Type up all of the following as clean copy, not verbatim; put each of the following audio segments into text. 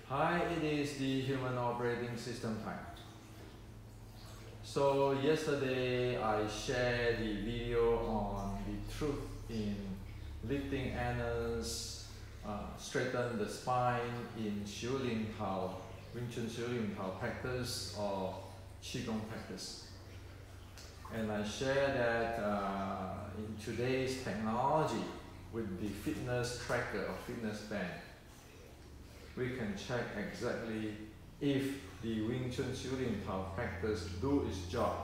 Hi, it is the human operating system time. So yesterday I shared the video on the truth in lifting anus, straighten the spine in Wing Chun practice or Qigong practice. And I shared that in today's technology with the fitness tracker or fitness band, we can check exactly if the Wing Chun practice do its job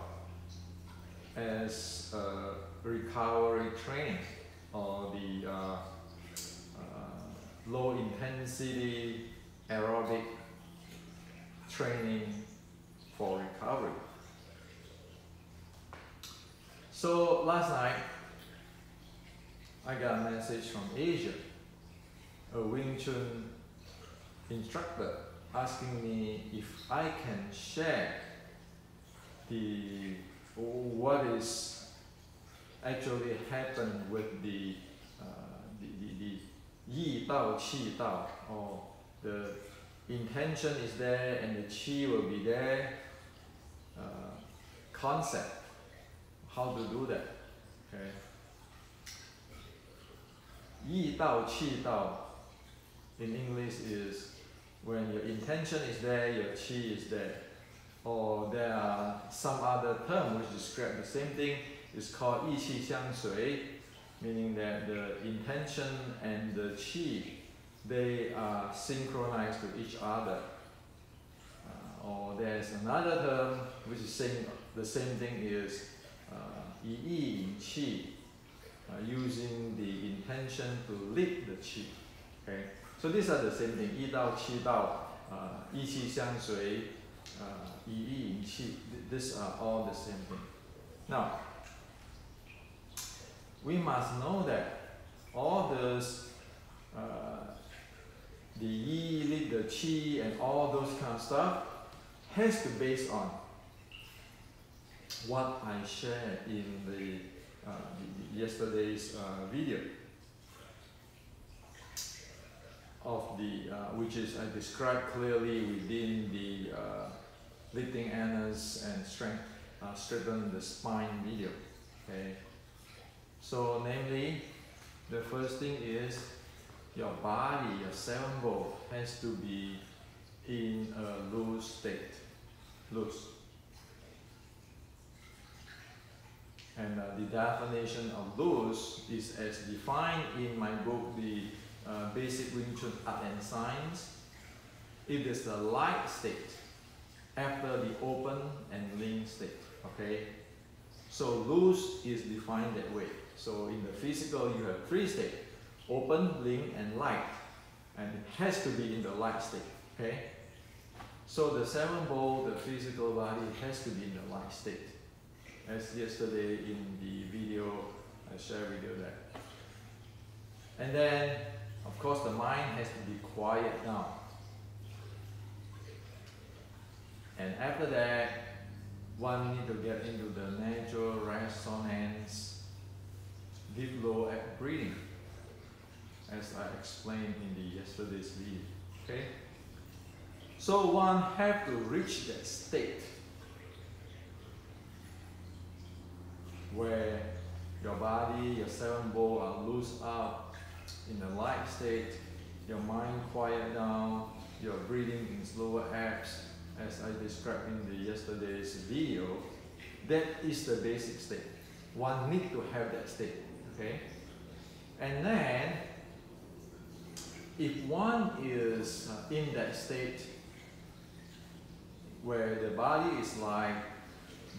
as a recovery training or the low intensity aerobic training for recovery. So last night I got a message from Asia, a Wing Chun instructor, asking me if I can share what is actually happened with the Yi Dao Qi Dao, or the intention is there and the Qi will be there concept, how to do that. Okay. Yi Dao Qi Dao in English is when your intention is there, your Qi is there. Or there are some other term which describe the same thing. It's called Yi Qi Xiang Sui, meaning that the intention and the Qi, they are synchronized to each other. Or there's another term which is saying the same thing, is Yi Yi Yin Qi, using the intention to lead the Qi. Okay? So these are the same thing, Yi Dao, Qi Dao, Yi Qi Xiang Sui, Yi Yi Yin Qi. These are all the same thing. Now, we must know that all those, the Yi lead the Qi and all those kind of stuff has to be based on what I shared in the yesterday's video. Of the which is I described clearly within the lifting anus and straighten the spine video. Okay. So namely, the first thing is your body, your seven ball has to be in a loose state, loose. And the definition of loose is as defined in my book, the Basic Wing Chun Art and Science. It is the light state after the open and ling state. Okay, so loose is defined that way. So in the physical, you have three states: open, ling, and light, and it has to be in the light state. Okay, so the seven ball, the physical body, has to be in the light state. As yesterday in the video, I shared with you that. And then, of course, the mind has to be quiet down. And after that, one need to get into the natural resonance, deep low breathing, as I explained in the yesterday's video. Okay? So one have to reach that state where your body, your seven ball are loose up in the light state, your mind quiet down, your breathing in slower abs, as I described in the yesterday's video. That is the basic state. One need to have that state. Okay? And then, if one is in that state where the body is light,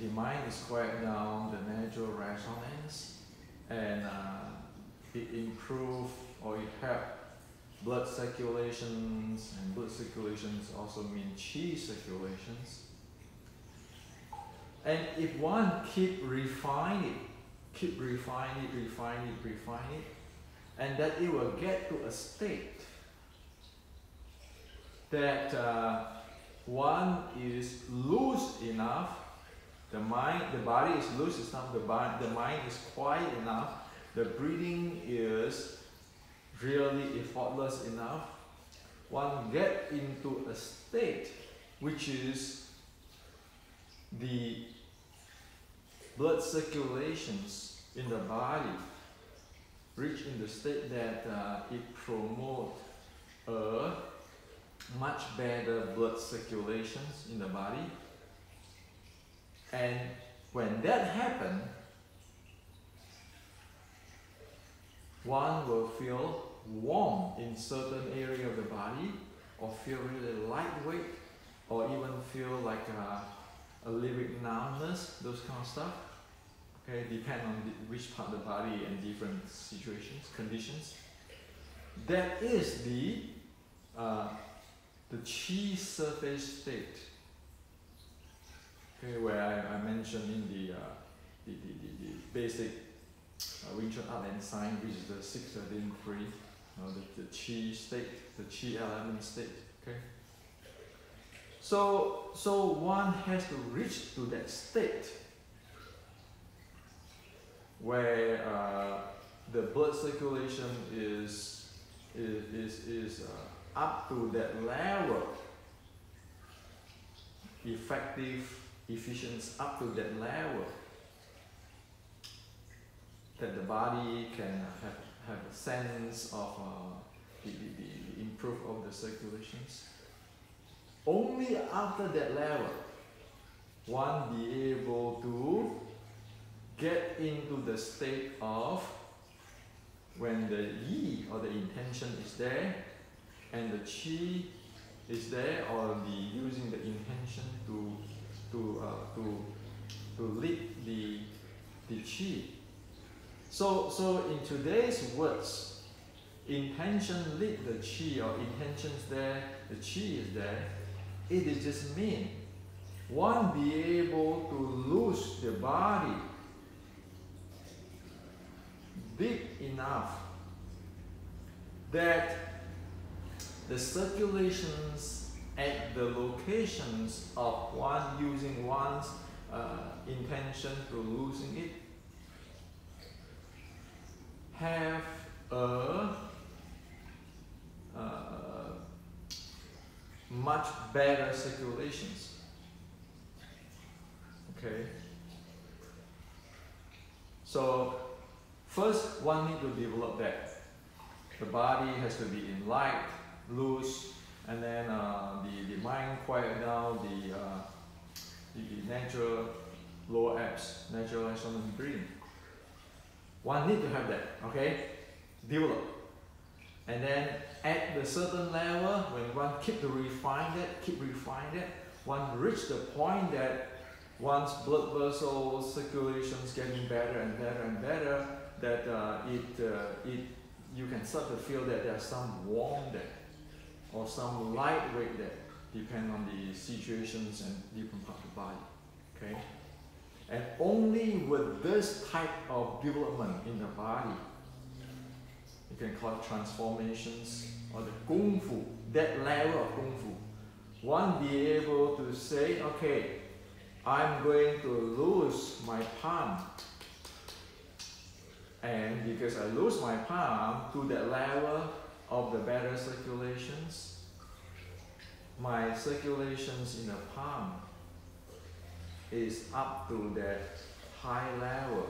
the mind is quiet down, the natural resonance, and it improves or it helps blood circulations, and blood circulations also mean qi circulations. And if one keep refining it, and that it will get to a state that one is loose enough. The body is loose enough, the mind is quiet enough, the breathing is really effortless enough, one get into a state which is the blood circulations in the body reach in the state that it promotes a much better blood circulations in the body. And when that happens, one will feel warm in certain area of the body, or feel really lightweight, or even feel like a little bit numbness, those kind of stuff. Okay, depend on which part of the body and different situations, conditions. That is the Qi surface state. Okay, where I mentioned in the basic Wing Chun Art and Science, which is the 613, the Qi state, the Qi element state. Okay. So one has to reach to that state where the blood circulation is up to that level, effective, efficient up to that level, that the body can have a sense of the improve of the circulations. Only after that level, one be able to get into the state of when the yi or the intention is there and the qi is there, or the using the intention to lead the qi. So in today's words, intention lead the qi, or intentions there, the qi is there. It is just mean one be able to lose the body deep enough that the circulations at the locations of one using one's intention to losing it have a much better circulations. Okay. So first, one need to develop that. The body has to be in light, loose, and then the mind quiet down, the natural lower abs, natural isolation breathing. One need to have that, okay? Develop. And then at the certain level, when one keep refine that, one reach the point that one's blood vessel circulations getting better and better and better, that you can start to feel that there's some warmth there, or some lightweight there, depending on the situations and different parts of the body. Okay? And only with this type of development in the body, you can call it transformations, or the Kung Fu, that level of Kung Fu, one be able to say, okay, I'm going to lose my palm. And because I lose my palm to that level of the better circulations, my circulations in the palm is up to that high level.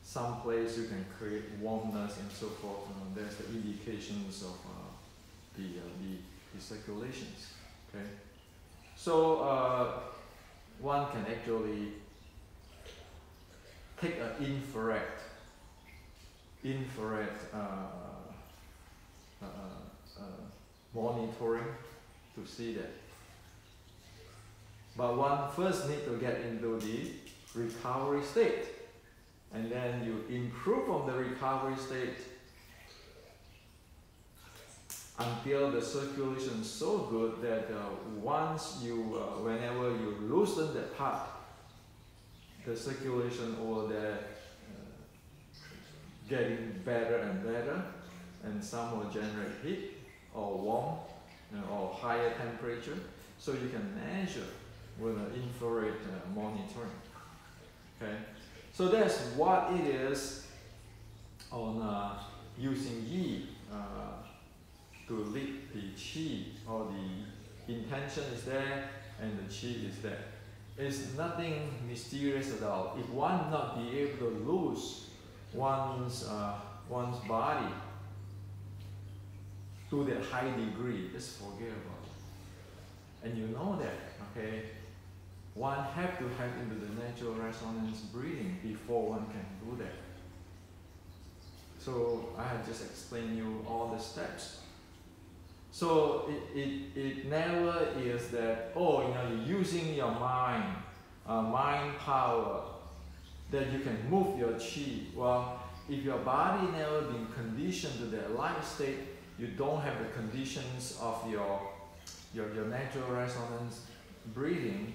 Some place you can create warmness and so forth. There's the indications of the circulations. Okay, so one can actually take an infrared monitoring to see that. But one first need to get into the recovery state, and then you improve on the recovery state until the circulation is so good that once you, whenever you loosen that part, the circulation over there getting better and better, and some will generate heat or warm, or higher temperature, so you can measure with an infrared monitoring. Okay, so that's what it is on using yi to qi or the intention is there and the qi is there. It's nothing mysterious at all. If one not be able to lose one's body to that high degree, just forget about it. And you know that, okay? One have to have into the natural resonance breathing before one can do that. So I have just explained you all the steps. So it never is that, oh, you're using your mind power, that you can move your qi. Well, if your body never been conditioned to that light state, you don't have the conditions of your natural resonance breathing,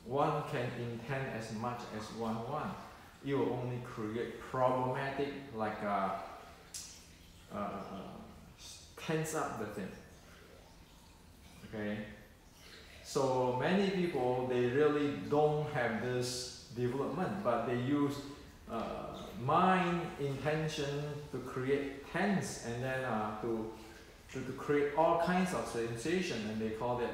one can intend as much as one wants. It will only create problematic, like tense up the thing. Okay? So many people, they really don't have this development, but they use mind intention to create tense, and then to create all kinds of sensation, and they call that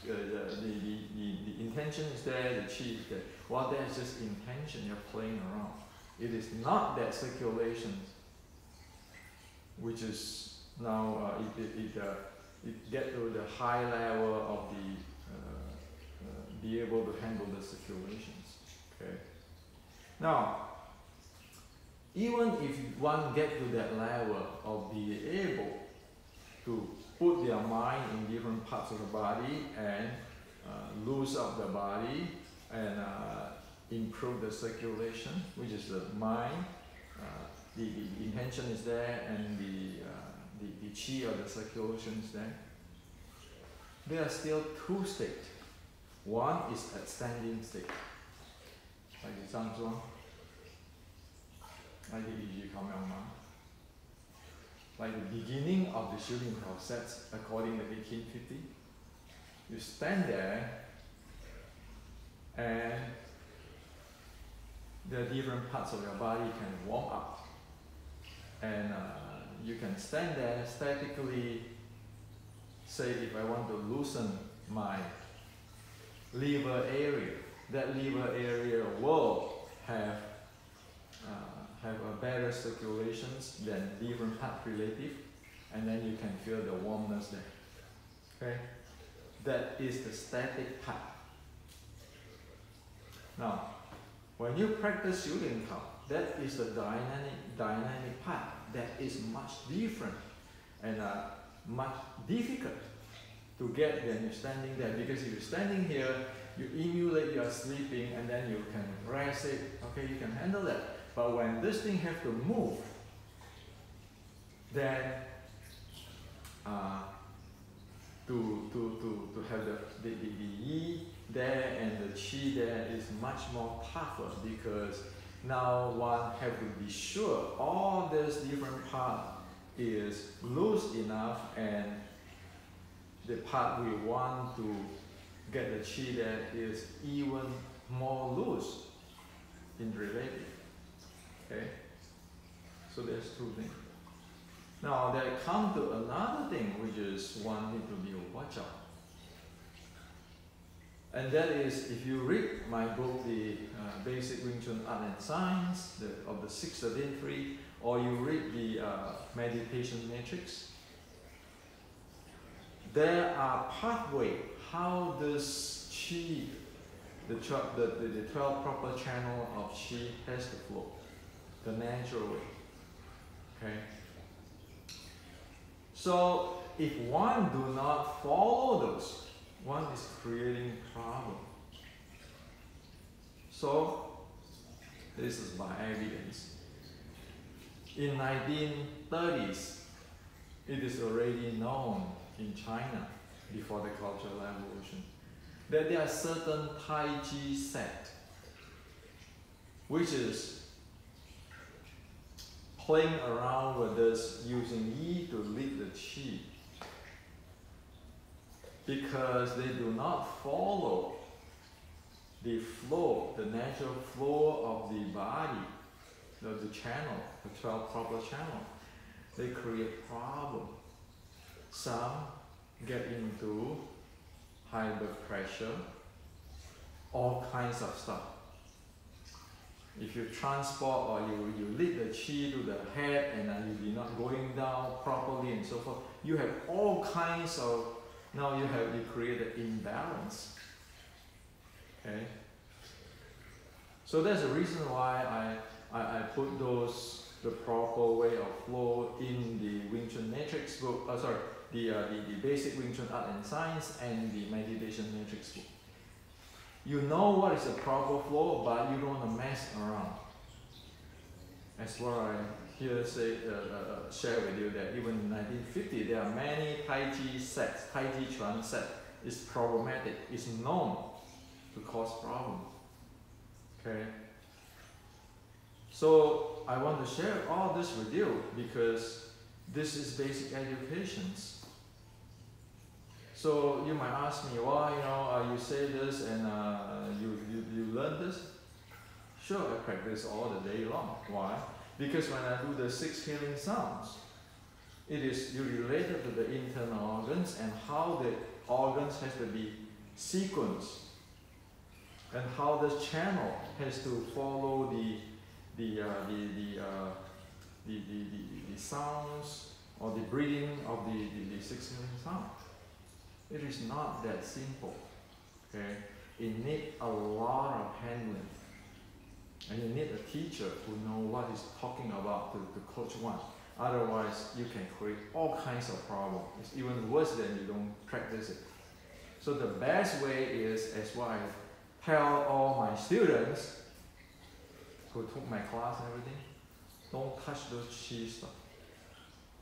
the intention is there, the qi is there. Well, that's just intention, you're playing around. It is not that circulation, which is now it get to the high level of the be able to handle the circulations. Okay. Now, even if one get to that level of being able to put their mind in different parts of the body and loose up the body and improve the circulation, which is the mind, the intention is there, and the qi or the circulation is there. There are still two states. One is a standing state, like the Zhangzhuang, like the Yi Kao Miao Ma. Like the beginning of the shooting process, according to 1850, you stand there and the different parts of your body can warm up. And you can stand there statically. Say if I want to loosen my liver area, that liver area will have a better circulations than different part relative, and then you can feel the warmness there. Okay? That is the static part. Now, when you practice shooting Kao, that is the dynamic part. That is much different and much difficult to get when you're standing there, because if you're standing here, you emulate you're sleeping and then you can rest it, okay, you can handle that. But when this thing has to move, then to have the yi there and the qi there is much more tougher, because now one have to be sure all this different part is loose enough, and the part we want to get the qi there is even more loose in relative. Okay? So there's two things. Now there come to another thing, which is one need to be watch out. And that is, if you read my book, the Basic Wing Chun Art and Science of the 613, or you read the Meditation Matrix, there are pathways how this qi, the 12 proper channel of qi has to flow, the natural way. Okay. So if one do not follow those, one is creating problem. So this is by evidence. In 1930s, it is already known in China, before the Cultural Revolution, that there are certain Tai Chi sect which is playing around with this, using yi to lead the qi, because they do not follow the flow, the natural flow of the body, the channel, the 12 proper channel. They create problem. Some get into high blood pressure, all kinds of stuff. If you transport or you lead the qi to the head and you're not going down properly and so forth, you have all kinds of, now you create an imbalance. Okay? So that's the reason why I put the proper way of flow in the Wing Chun Matrix book, the basic Wing Chun Art and Science and the meditation matrix book. You know what is the proper flow, but you don't want to mess around. That's what I share with you that even in 1950 there are many Tai Chi sets, Tai Chi Chuan set is problematic, is known to cause problems. Okay? So I want to share all this with you because this is basic education. So you might ask me, well, you say this and you learn this? Sure, I practice all the day long. Why? Because when I do the 6 healing sounds, it is related to the internal organs and how the organs has to be sequenced and how the channel has to follow the sounds or the breathing of the 6 healing sounds. It is not that simple. Okay? It needs a lot of handling. And you need a teacher who knows what he's talking about to coach one. Otherwise, you can create all kinds of problems. It's even worse than you don't practice it. So the best way is, as what I tell all my students who took my class and everything, don't touch those chi stuff.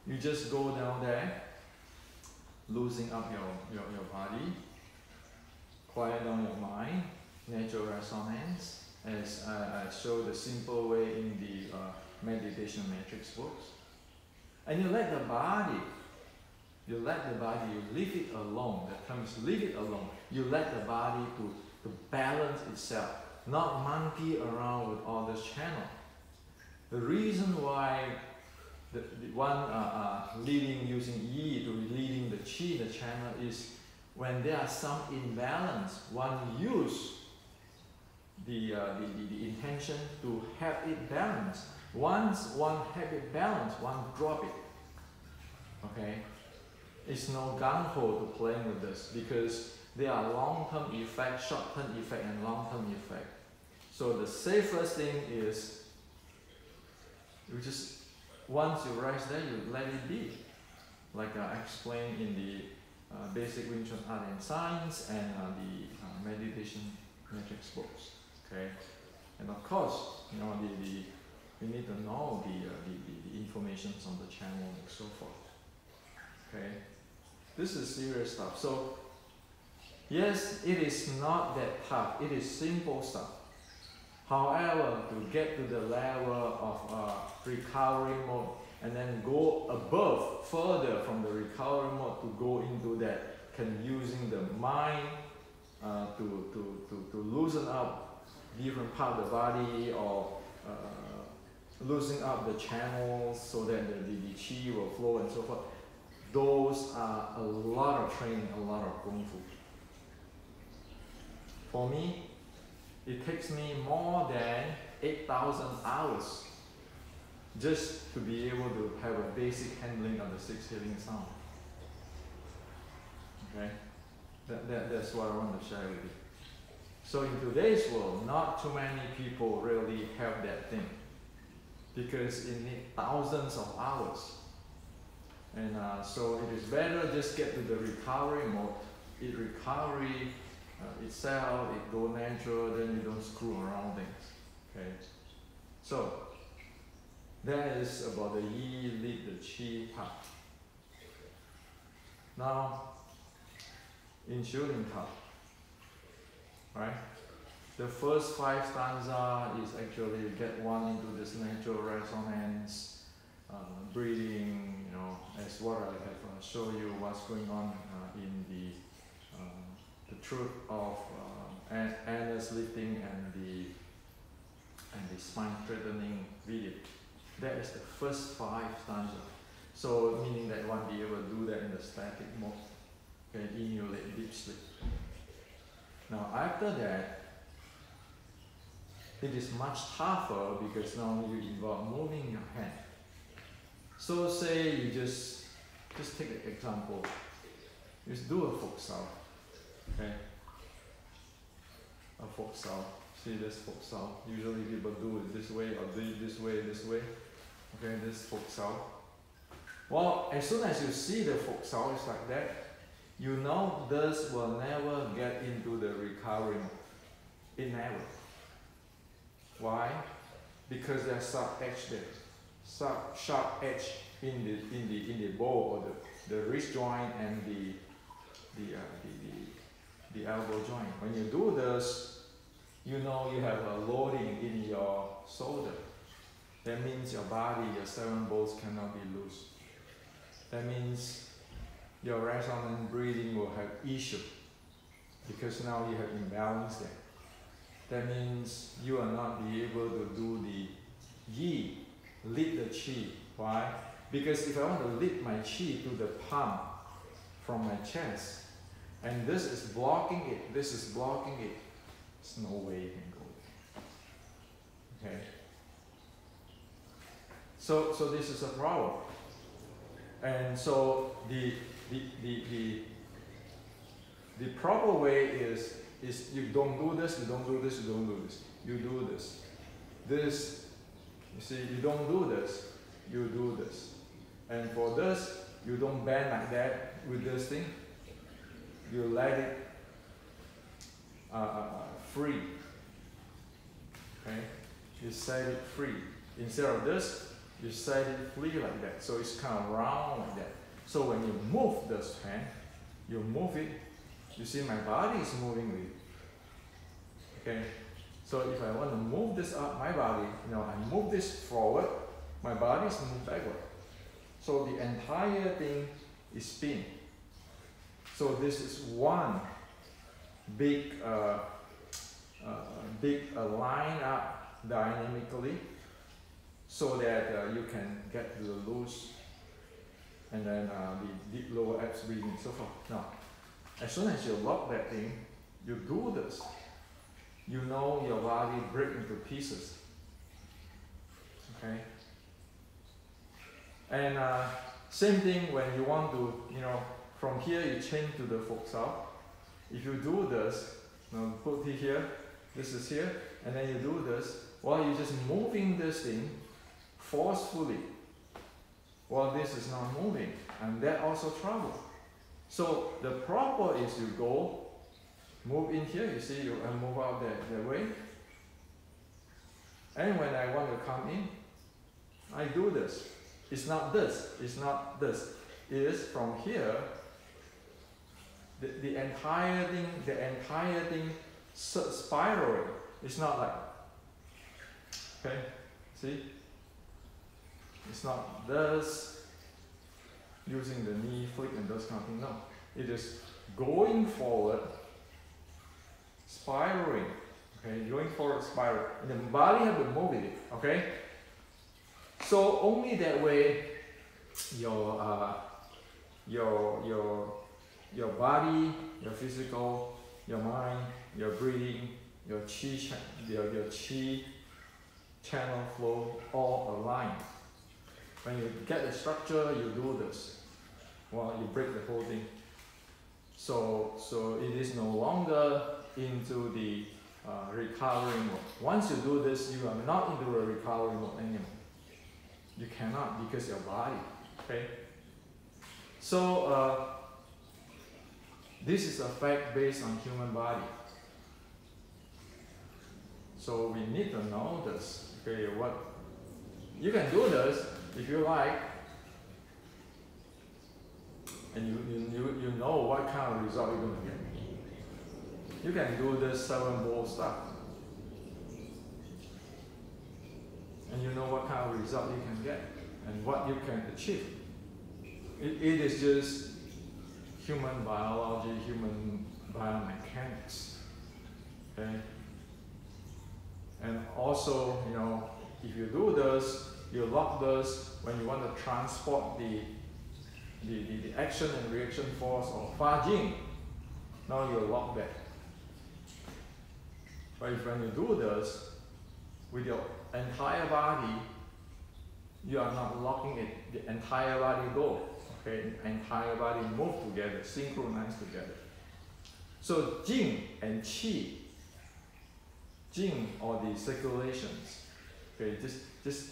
You just go down there, loosening up your body, quiet down your mind, natural resonance, as I show the simple way in the meditation matrix books. And you let the body, you leave it alone. The term is leave it alone. You let the body to balance itself, not monkey around with all this channel. The reason why the one leading using yi to leading the qi, the channel, is when there are some imbalance, one use the intention to have it balanced. Once one have it balanced, one drop it. Okay? It's no gung-ho to playing with this because there are long-term effect, short-term effect, and long-term effect. So the safest thing is you just, once you rise there, you let it be. Like I explained in the basic Wing Chun Art and Science and the meditation matrix books. Okay, and of course, you know, we need to know the information on the channel and so forth. Okay, this is serious stuff. So yes, it is not that tough. It is simple stuff. However, to get to the level of recovery mode and then go above, further from the recovery mode to go into that, can using the mind to loosen up different part of the body or loosening up the channels so that the qi will flow and so forth. Those are a lot of training, a lot of kung fu. For me, it takes me more than 8,000 hours just to be able to have a basic handling of the 6 healing sound. Okay? That's what I want to share with you. So in today's world, not too many people really have that thing because it needs thousands of hours. And so it is better just get to the recovery mode. It recovery itself, it go natural, then you don't screw around things. Okay. So that is about the yi, lead, the qi part. Now, in shooting part, right? The first 5 stanza is actually get one into this natural resonance, breathing, you know, as what I have shown you what's going on in the truth of anus lifting and the spine straightening video. That is the first 5 stanzas. So meaning that one be able to do that in the static mode. Okay, emulate deep sleep. Now after that, it is much tougher because now you involve moving your hand. So say you just take an example. Just do a folk sao. Okay. A folk sao. See this folk sao. Usually people do it this way or do it this way, this way. Okay, this folk sao. Well, as soon as you see the folk sao is like that, you know this will never get into the recovery mode. It never. Why? Because there's sharp edge there. Sharp edge in the bow or the wrist joint and the elbow joint. When you do this, you know you have a loading in your shoulder. That means your body, your 7 bones cannot be loose. That means your resonant breathing will have issue because now you have imbalance there. That means you will not be able to do the yi, lead the qi. Why? Because if I want to lead my qi to the palm from my chest, and this is blocking it, this is blocking it, there's no way you can go there. Okay? So this is a problem. And so the proper way is you don't do this, you don't do this, you don't do this. You do this. This, you see, you don't do this, you do this. And for this, you don't bend like that with this thing. You let it free. Okay? You set it free. Instead of this, you set it free like that. So it's kind of round like that. So when you move this hand, you move it. You see my body is moving with it. Okay? So if I want to move this up, my body, I move this forward, my body is moved backward. So the entire thing is spin. So this is one big line up dynamically so that you can get the loose and then the deep lower abs breathing and so forth. Now, as soon as you lock that thing, you do this. You know your body break into pieces. Okay? And same thing when you want to, from here you change to the folk sao. If you do this, put it here, this is here, and then you do this, while you're just moving this thing forcefully, while this is not moving, and that also trouble. So the proper is you go, move in here, you see, you move out that way. And when I want to come in, I do this. It's not this, it's not this. It is from here, the entire thing spiraling. It's not like, okay, see? It's not this, using the knee flick and those kind of things, no. It is going forward, spiraling, okay, going forward, spiraling. And the body have to move with it, okay? So only that way your body, your physical, your mind, your breathing, your qi channel flow all align. When you get the structure, you do this. Well, you break the whole thing. So it is no longer into the recovery mode. Once you do this, you are not into a recovery mode anymore. You cannot because your body. Okay. So this is a fact based on human body. So we need to know this. Okay, what you can do this if you like, and you know what kind of result you're going to get. You can do this 7-ball stuff, and you know what kind of result you can get and what you can achieve. It is just human biology, human biomechanics. Okay? And also, if you do this, You lock this when you want to transport the action and reaction force of Fa Jing. Now you lock that. But if when you do this with your entire body, you are not locking it. The entire body go. Okay, entire body move together, synchronize together. So Jing and Qi, Jing or the circulations. Okay, just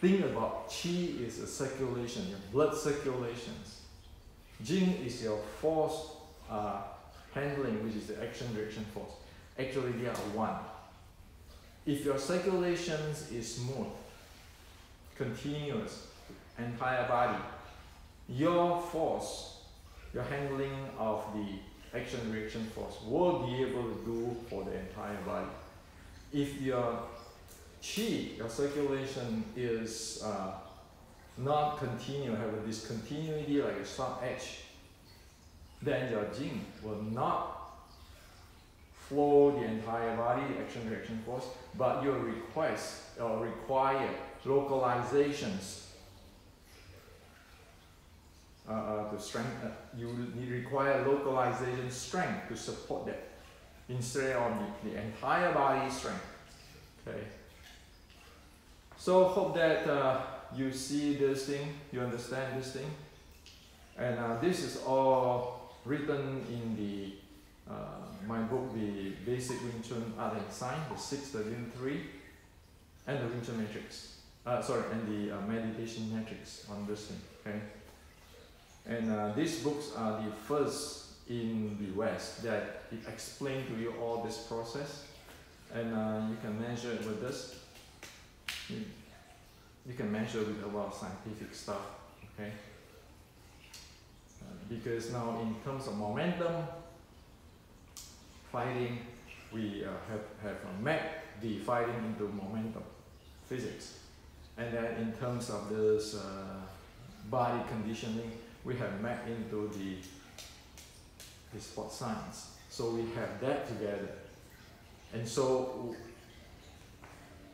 think about Qi is a circulation, your blood circulations. Jing is your force handling, which is the action reaction force. Actually, they are one. If your circulations is smooth, continuous, entire body, your force, your handling of the action reaction force will be able to do for the entire body. If your Qi, your circulation is not continuous, have a discontinuity like a sharp edge, then your Jing will not flow the entire body, action reaction force, but you require localizations to strength. You require localization strength to support that instead of the entire body strength. Okay. So hope that you see this thing, you understand this thing, and this is all written in the my book, the Basic Wing Chun Art and Science, the 6th Yin 3, and the Wing Chun Matrix. And the meditation matrix on this thing. Okay. And these books are the first in the West that it explains to you all this process, and you can measure it with this. You can measure with a lot of scientific stuff. Okay. Because now in terms of momentum fighting, we have mapped the fighting into momentum physics, and then in terms of this body conditioning, we have mapped into the sport science. So we have that together. And so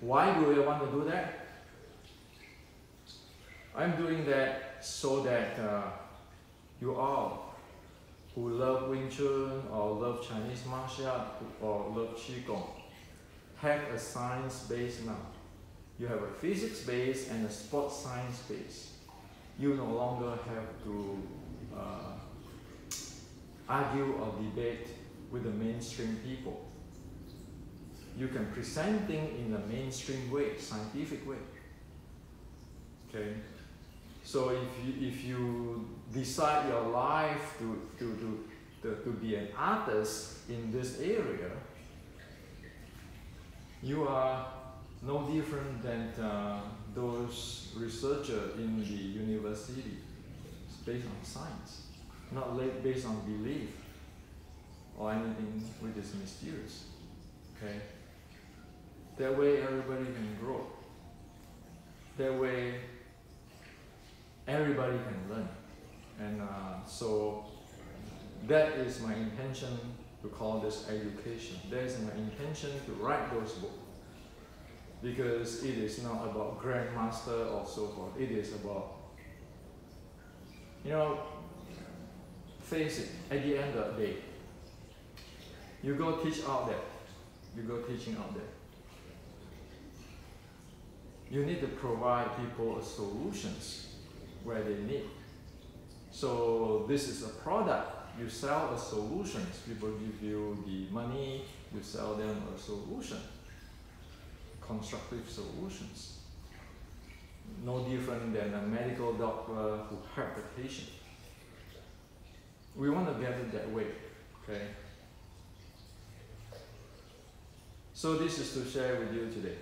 why do we want to do that? I'm doing that so that you all who love Wing Chun or love Chinese martial art or love Qigong have a science base now. You have a physics base and a sport science base. You no longer have to argue or debate with the mainstream people. You can present things in a mainstream way, scientific way. Okay. So if you decide your life to be an artist in this area, you are no different than those researchers in the university. It's based on science, not based on belief or anything which is mysterious. Okay. That way everybody can grow. That way everybody can learn. And so that is my intention to call this education. That is my intention to write those books. Because it is not about grandmaster or so forth. It is about, face it, at the end of the day, you go teach out there. You go teaching out there. You need to provide people solutions where they need. So this is a product. You sell a solution. People give you the money, you sell them a solution. Constructive solutions. No different than a medical doctor who helps the patient. We want to get it that way. Okay. So this is to share with you today.